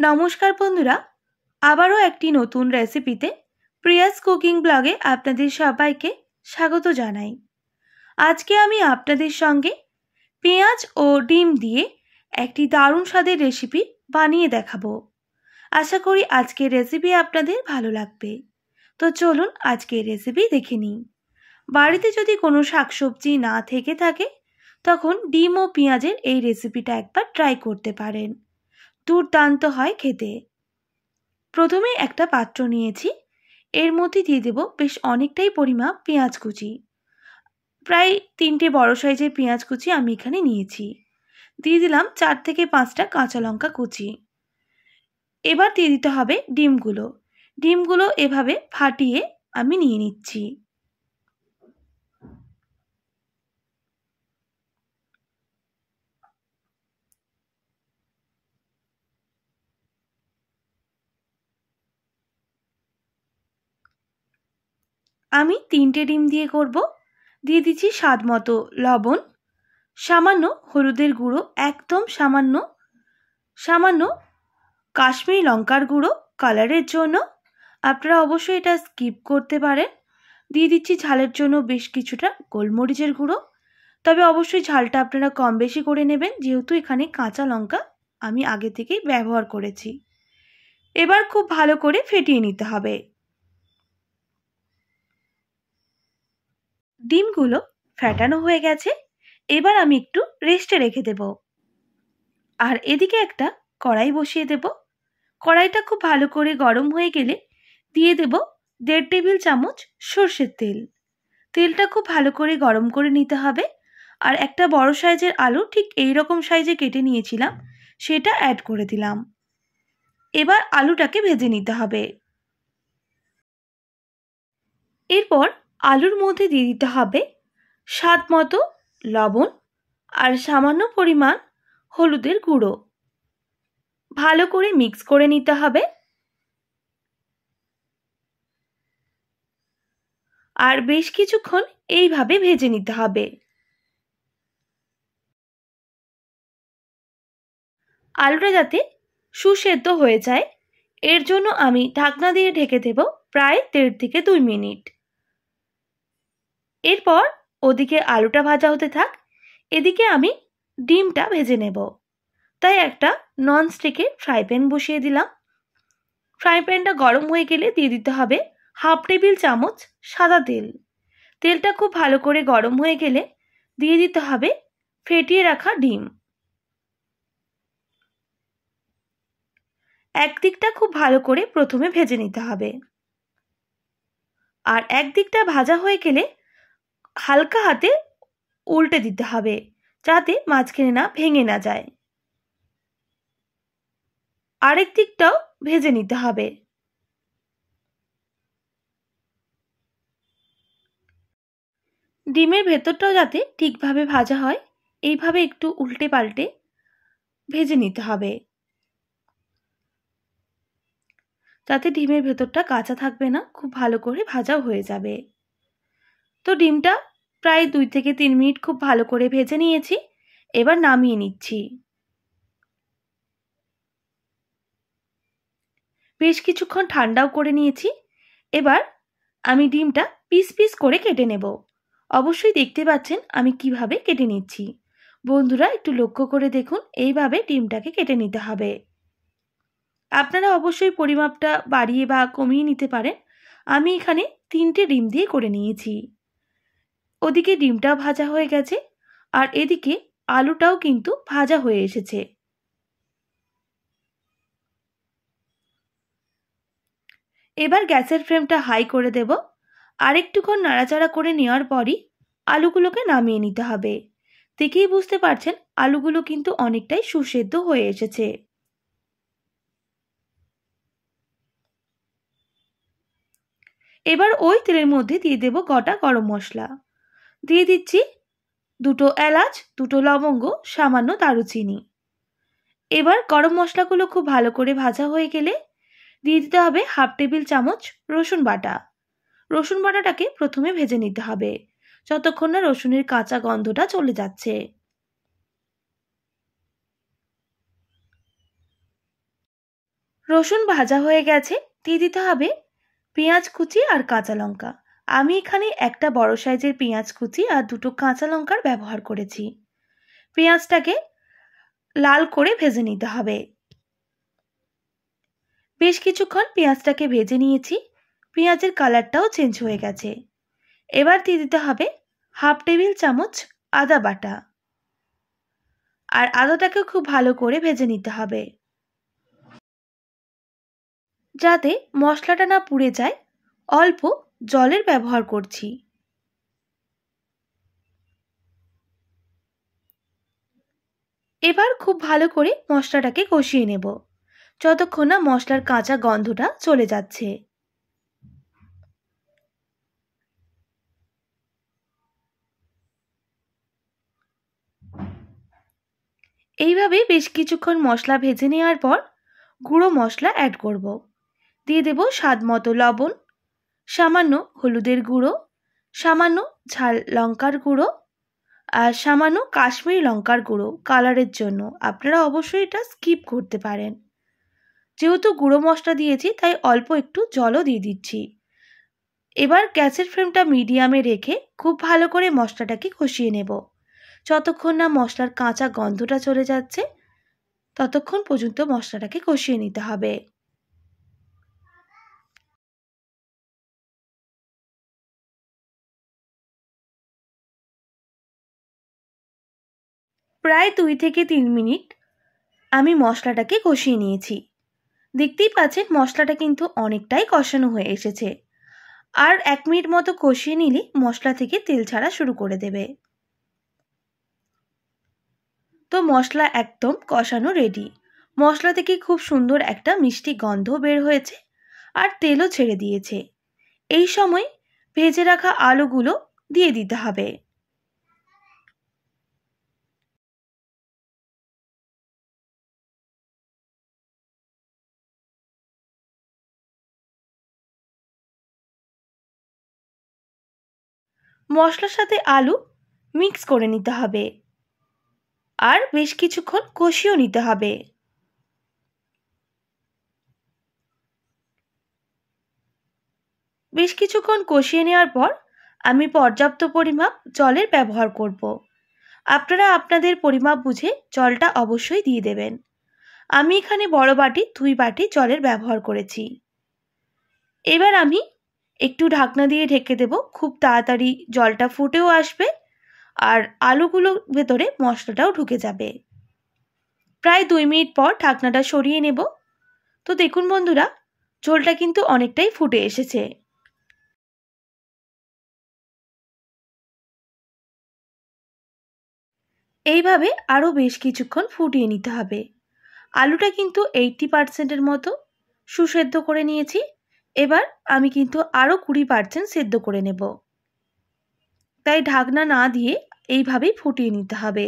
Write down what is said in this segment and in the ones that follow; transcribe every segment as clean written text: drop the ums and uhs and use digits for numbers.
নমস্কার বন্ধুরা, আবারও একটি নতুন রেসিপিতে প্রিয়াস কুকিং ব্লগে আপনাদের সবাইকে স্বাগত জানাই। আজকে আমি আপনাদের সঙ্গে পেঁয়াজ ও ডিম দিয়ে একটি দারুণ স্বাদের রেসিপি বানিয়ে দেখাবো। আশা করি আজকের রেসিপি আপনাদের ভালো লাগবে। তো চলুন আজকের রেসিপি দেখে নিই। বাড়িতে যদি কোনো শাকসবজি না থেকে থাকে তখন ডিম ও পেঁয়াজের এই রেসিপিটা একবার ট্রাই করতে পারেন। দুর্দান্ত হয় খেতে। প্রথমে একটা পাত্র নিয়েছি, এর মধ্যে দিয়ে দেব বেশ অনেকটাই পরিমাণ পেঁয়াজ কুচি। প্রায় 3টে বড় সাইজের পেঁয়াজ কুচি আমি এখানে নিয়েছি। দিয়ে দিলাম 4 থেকে 5টা কাঁচা লঙ্কা কুচি। এবার দিয়ে দিতে হবে ডিমগুলো এভাবে ফাটিয়ে আমি নিয়ে নিচ্ছি। আমি 3টে ডিম দিয়ে করব। দিয়ে দিচ্ছি স্বাদ মতো লবণ, সামান্য হলুদের গুঁড়ো, একদম সামান্য কাশ্মীরি লঙ্কার গুঁড়ো কালারের জন্য। আপনারা অবশ্যই এটা স্কিপ করতে পারেন। দিয়ে দিচ্ছি ঝালের জন্য বেশ কিছুটা গোলমরিচের গুঁড়ো, তবে অবশ্যই ঝালটা আপনারা কম বেশি করে নেবেন, যেহেতু এখানে কাঁচা লঙ্কা আমি আগে থেকেই ব্যবহার করেছি। এবার খুব ভালো করে ফেটিয়ে নিতে হবে। ডিমগুলো ফেটানো হয়ে গেছে, এবার আমি একটু রেস্টে রেখে দেব। আর এদিকে একটা কড়াই বসিয়ে দেব। কড়াইটা খুব ভালো করে গরম হয়ে গেলে দিয়ে দেব 1.5 টেবিল চামচ সর্ষের তেল। তেলটা খুব ভালো করে গরম করে নিতে হবে। আর একটা বড় সাইজের আলু ঠিক এই রকম সাইজে কেটে নিয়েছিলাম, সেটা অ্যাড করে দিলাম। এবার আলুটাকে ভেজে নিতে হবে। এরপর আলুর মধ্যে দিয়ে দিতে হবে স্বাদ মতো লবণ আর সামান্য পরিমাণ হলুদের গুঁড়ো। ভালো করে মিক্স করে নিতে হবে। আর বেশ কিছুক্ষণ এইভাবে ভেজে নিতে হবে। আলুটা যাতে সুসেদ্ধ হয়ে যায় এর জন্য আমি ঢাকনা দিয়ে ঢেকে দেব প্রায় 1.5 থেকে 2 মিনিট। এরপর ওদিকে আলুটা ভাজা হতে থাক, এদিকে আমি ডিমটা ভেজে নেব। তাই একটা ননস্টিকের ফ্রাই প্যান বসিয়ে দিলাম। ফ্রাই প্যানটা গরম হয়ে গেলে দিয়ে দিতে হবে 1/2 টেবিল চামচ সাদা তেল। তেলটা খুব ভালো করে গরম হয়ে গেলে দিয়ে দিতে হবে ফেটিয়ে রাখা ডিম। একদিকটা খুব ভালো করে প্রথমে ভেজে নিতে হবে। আর একদিকটা ভাজা হয়ে গেলে হালকা হাতে উল্টে দিতে হবে, যাতে মাঝখানে না ভেঙে না যায়। আরেক দিকটাও ভেজে নিতে হবে। ডিমের ভেতরটাও যাতে ঠিকভাবে ভাজা হয় এইভাবে একটু উল্টে পাল্টে ভেজে নিতে হবে, যাতে ডিমের ভেতরটা কাঁচা থাকবে না, খুব ভালো করে ভাজাও হয়ে যাবে। তো ডিমটা প্রায় 2 থেকে 3 মিনিট খুব ভালো করে ভেজে নিয়েছি। এবার নামিয়ে নিচ্ছি। বেশ কিছুক্ষণ ঠান্ডাও করে নিয়েছি। এবার আমি ডিমটা পিস পিস করে কেটে নেব। অবশ্যই দেখতে পাচ্ছেন আমি কিভাবে কেটে নিচ্ছি। বন্ধুরা একটু লক্ষ্য করে দেখুন, এইভাবে ডিমটাকে কেটে নিতে হবে। আপনারা অবশ্যই পরিমাপটা বাড়িয়ে বা কমিয়ে নিতে পারেন। আমি এখানে 3টে ডিম দিয়ে করে নিয়েছি। ওদিকে ডিমটা ভাজা হয়ে গেছে আর এদিকে আলুটাও কিন্তু ভাজা হয়ে এসেছে। এবার গ্যাসের ফ্লেমটা হাই করে দেব। আর একটুক্ষণ নাড়াচাড়া করে নেওয়ার পরই আলুগুলোকে নামিয়ে নিতে হবে। দেখেই বুঝতে পারছেন আলুগুলো কিন্তু অনেকটাই সুসেদ্ধ হয়ে এসেছে। এবার ওই তেলের মধ্যে দিয়ে দেব গোটা গরম মশলা। দিয়ে দিচ্ছি 2টো এলাচ, 2টো লবঙ্গ, সামান্য দারুচিনি। এবার গরম মশলাগুলো খুব ভালো করে ভাজা হয়ে গেলে দিয়ে দিতে হবে 1/2 টেবিল চামচ রসুন বাটা। রসুন বাটাটাকে প্রথমে ভেজে নিতে হবে, যতক্ষণ না রসুনের কাঁচা গন্ধটা চলে যাচ্ছে। রসুন ভাজা হয়ে গেছে, দিয়ে দিতে হবে পেঁয়াজ কুচি আর কাঁচা লঙ্কা। আমি এখানে একটা বড় সাইজের পেঁয়াজ কুচি আর দুটো কাঁচা লঙ্কার ব্যবহার করেছি। পেঁয়াজটাকে লাল করে ভেজে নিতে হবে। বেশ কিছুক্ষণ পেঁয়াজটাকে ভেজে নিয়েছি, পেঁয়াজের কালারটাও চেঞ্জ হয়ে গেছে। এবার দিয়ে দিতে হবে হাফ টেবিল চামচ আদা বাটা, আর আদাটাকে খুব ভালো করে ভেজে নিতে হবে যাতে মশলাটা না পুড়ে যায়। অল্প জলের ব্যবহার করছি। এবার খুব ভালো করে মশলাটাকে কষিয়ে নেব যতক্ষণ না মশলার কাঁচা গন্ধটা চলে যাচ্ছে। এইভাবে বেশ কিছুক্ষণ মশলা ভেজে নেওয়ার পর গুঁড়ো মশলা অ্যাড করব। দিয়ে দেব স্বাদ মতো লবণ, সামান্য হলুদের গুঁড়ো, সামান্য ঝাল লঙ্কার গুঁড়ো, আর সামান্য কাশ্মীরি লঙ্কার গুঁড়ো কালারের জন্য। আপনারা অবশ্যই এটা স্কিপ করতে পারেন। যেহেতু গুঁড়ো মশলা দিয়েছি তাই অল্প একটু জলও দিয়ে দিচ্ছি। এবার গ্যাসের ফ্লেমটা মিডিয়ামে রেখে খুব ভালো করে মশলাটাকে কষিয়ে নেব যতক্ষণ না মশলার কাঁচা গন্ধটা চলে যাচ্ছে। ততক্ষণ পর্যন্ত মশলাটাকে কষিয়ে নিতে হবে। প্রায় 2 থেকে 3 মিনিট আমি মশলাটাকে কষিয়ে নিয়েছি। দেখতেই পাচ্ছেন মশলাটা কিন্তু অনেকটাই কষানো হয়ে এসেছে। আর 1 মিনিট মতো কষিয়ে নিলে মশলা থেকে তেল ছাড়া শুরু করে দেবে। তো মশলা একদম কষানো রেডি। মশলা থেকে খুব সুন্দর একটা মিষ্টি গন্ধ বের হয়েছে আর তেলও ছেড়ে দিয়েছে। এই সময় ভেজে রাখা আলুগুলো দিয়ে দিতে হবে। মশলার সাথে আলু মিক্স করে নিতে হবে আর বেশ কিছুক্ষণ কষিয়েও নিতে হবে। বেশ কিছুক্ষণ কষিয়ে নেওয়ার পর আমি পর্যাপ্ত পরিমাপ জলের ব্যবহার করব। আপনারা আপনাদের পরিমাপ বুঝে জলটা অবশ্যই দিয়ে দেবেন। আমি এখানে বড় বাটি 2 বাটি জলের ব্যবহার করেছি। এবার আমি একটু ঢাকনা দিয়ে ঢেকে দেব। খুব তাড়াতাড়ি জলটা ফুটেও আসবে আর আলুগুলোর ভেতরে মশলাটাও ঢুকে যাবে। প্রায় 2 মিনিট পর ঢাকনাটা সরিয়ে নেব। তো দেখুন বন্ধুরা, ঝোলটা কিন্তু অনেকটাই ফুটে এসেছে। এইভাবে আরও বেশ কিছুক্ষণ ফুটিয়ে নিতে হবে। আলুটা কিন্তু 80% মতো সুসেদ্ধ করে নিয়েছি। এবার আমি কিন্তু আরও 20% সেদ্ধ করে নেব। তাই ঢাকনা না দিয়ে এইভাবেই ফুটিয়ে নিতে হবে।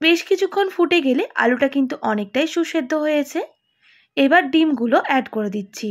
বেশ কিছুক্ষণ ফুটে গেলে আলুটা কিন্তু অনেকটাই সুসেদ্ধ হয়েছে। এবার ডিমগুলো অ্যাড করে দিচ্ছি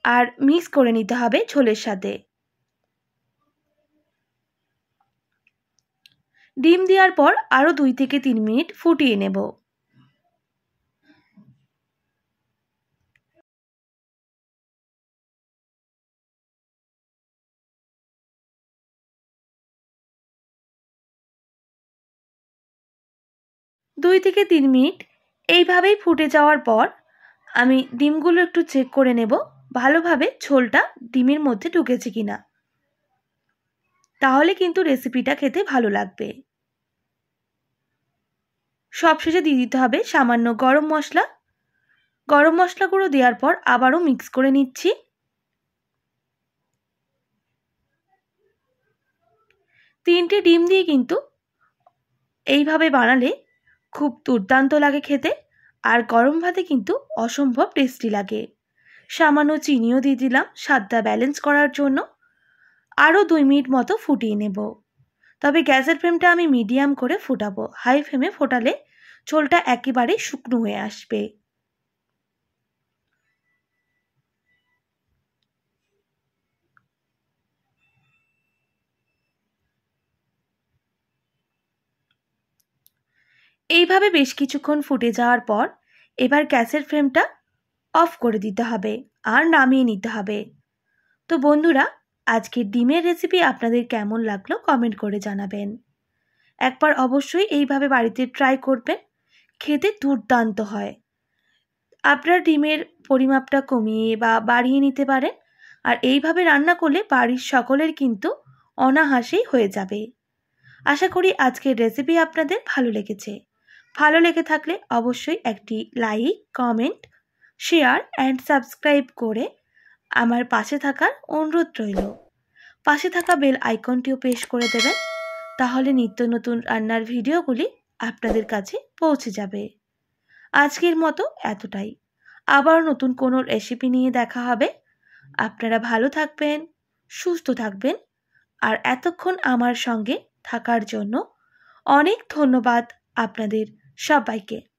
আর মিক্স করে নিতে হবে ঝোলের সাথে। ডিম দেওয়ার পর আরও 2 থেকে 3 মিনিট ফুটিয়ে নেব। দুই থেকে 3 মিনিট এইভাবেই ফুটে যাওয়ার পর আমি ডিমগুলো একটু চেক করে নেব ভালোভাবে ঝোলটা ডিমের মধ্যে ঢুকেছে কিনা। তাহলে কিন্তু রেসিপিটা খেতে ভালো লাগবে। সবশেষে দিয়ে দিতে হবে সামান্য গরম মশলা। গরম মশলা গুঁড়ো দেওয়ার পর আবারও মিক্স করে নিচ্ছি। তিনটে ডিম দিয়ে কিন্তু এইভাবে বানালে খুব দুর্দান্ত লাগে খেতে, আর গরম ভাতে কিন্তু অসম্ভব টেস্টি লাগে। সামান্য চিনিও দিয়ে দিলাম স্বাদটা ব্যালেন্স করার জন্য। আরও 2 মিনিট মতো ফুটিয়ে নেব। তবে গ্যাসের ফ্লেমটা আমি মিডিয়াম করে ফোটাবো। হাই ফ্লেমে ফোটালে ঝোলটা একেবারে শুকনো হয়ে আসবে। এইভাবে বেশ কিছুক্ষণ ফুটে যাওয়ার পর এবার গ্যাসের ফ্লেমটা অফ করে দিতে হবে আর নামিয়ে নিতে হবে। তো বন্ধুরা, আজকের ডিমের রেসিপি আপনাদের কেমন লাগলো কমেন্ট করে জানাবেন। একবার অবশ্যই এইভাবে বাড়িতে ট্রাই করবেন, খেতে দুর্দান্ত হয়। আপনার ডিমের পরিমাপটা কমিয়ে বা বাড়িয়ে নিতে পারেন, আর এইভাবে রান্না করলে বাড়ির সকলের কিন্তু অনায়াসেই হয়ে যাবে। আশা করি আজকের রেসিপি আপনাদের ভালো লেগেছে। ভালো লেগে থাকলে অবশ্যই একটি like, comment, share and subscribe করে আমার পাশে থাকার অনুরোধ রইল। পাশে থাকা বেল আইকনটিও প্রেস করে দেবেন, তাহলে নিত্য নতুন রান্নার ভিডিওগুলি আপনাদের কাছে পৌঁছে যাবে। আজকের মতো এতটাই। আবার নতুন কোনো রেসিপি নিয়ে দেখা হবে। আপনারা ভালো থাকবেন, সুস্থ থাকবেন, আর এতক্ষণ আমার সঙ্গে থাকার জন্য অনেক ধন্যবাদ আপনাদের সবাইকে।